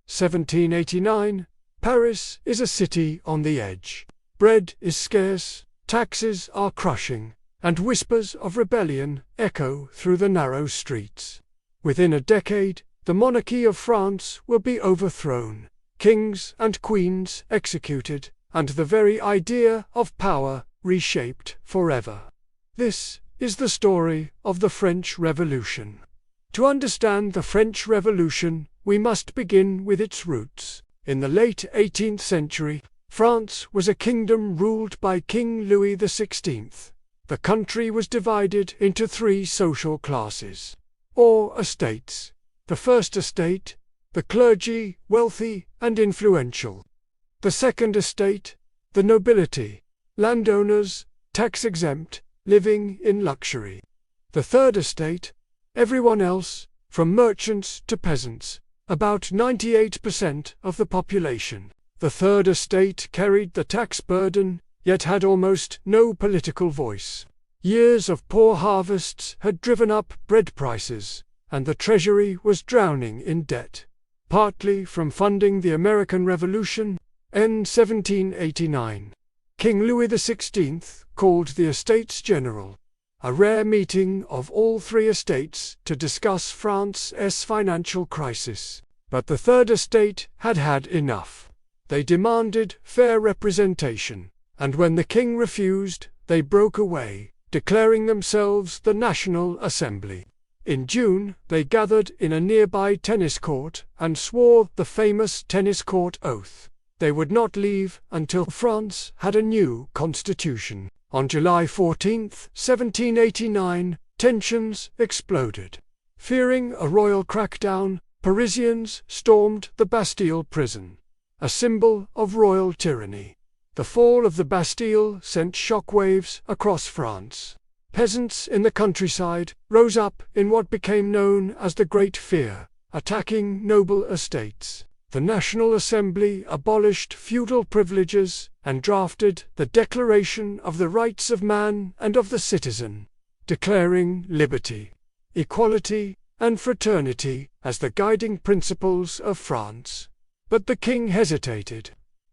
1789. Paris is a city on the edge. Bread is scarce, taxes are crushing, and whispers of rebellion echo through the narrow streets. Within a decade, the monarchy of France will be overthrown, kings and queens executed, and the very idea of power reshaped forever. This is the story of the French Revolution. To understand the French Revolution, we must begin with its roots. In the late 18th century, France was a kingdom ruled by King Louis XVI. The country was divided into three social classes, or estates. The first estate, the clergy, wealthy and influential. The second estate, the nobility, landowners, tax-exempt, living in luxury. The third estate, everyone else, from merchants to peasants, about 98% of the population. The third estate carried the tax burden, yet had almost no political voice. Years of poor harvests had driven up bread prices, and the treasury was drowning in debt, partly from funding the American Revolution, in 1789. King Louis XVI called the Estates General, a rare meeting of all three estates to discuss France's financial crisis. But the third estate had had enough. They demanded fair representation, and when the king refused, they broke away, declaring themselves the National Assembly. In June, they gathered in a nearby tennis court and swore the famous tennis court oath. They would not leave until France had a new constitution. On July 14, 1789, tensions exploded. Fearing a royal crackdown, Parisians stormed the Bastille prison, a symbol of royal tyranny. The fall of the Bastille sent shockwaves across France. Peasants in the countryside rose up in what became known as the Great Fear, attacking noble estates. The National Assembly abolished feudal privileges and drafted the Declaration of the Rights of Man and of the Citizen, declaring liberty, equality, and fraternity as the guiding principles of France. But the king hesitated.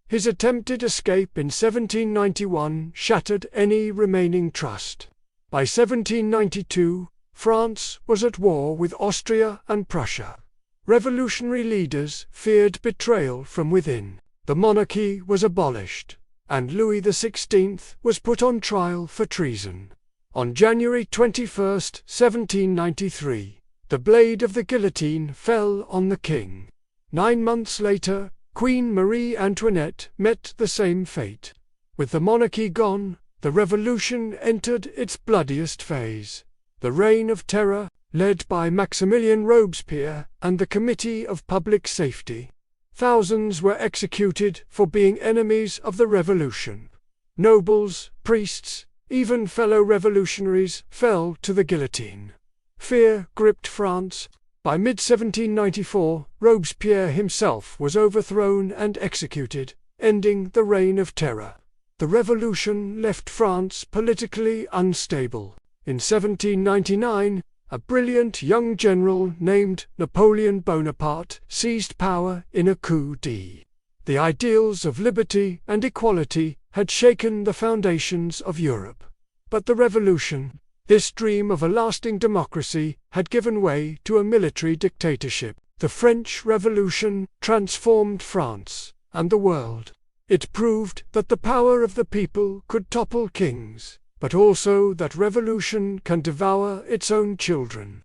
His attempted escape in 1791 shattered any remaining trust. By 1792, France was at war with Austria and Prussia. Revolutionary leaders feared betrayal from within. The monarchy was abolished, and Louis XVI was put on trial for treason. On January 21, 1793, the blade of the guillotine fell on the king. 9 months later, Queen Marie Antoinette met the same fate. With the monarchy gone, the revolution entered its bloodiest phase. The Reign of Terror, led by Maximilien Robespierre and the Committee of Public Safety. Thousands were executed for being enemies of the revolution. Nobles, priests, even fellow revolutionaries fell to the guillotine. Fear gripped France. By mid-1794, Robespierre himself was overthrown and executed, ending the Reign of Terror. The revolution left France politically unstable. In 1799, a brilliant young general named Napoleon Bonaparte seized power in a coup d'état. The ideals of liberty and equality had shaken the foundations of Europe. But the revolution, this dream of a lasting democracy, had given way to a military dictatorship. The French Revolution transformed France and the world. It proved that the power of the people could topple kings, but also that revolution can devour its own children.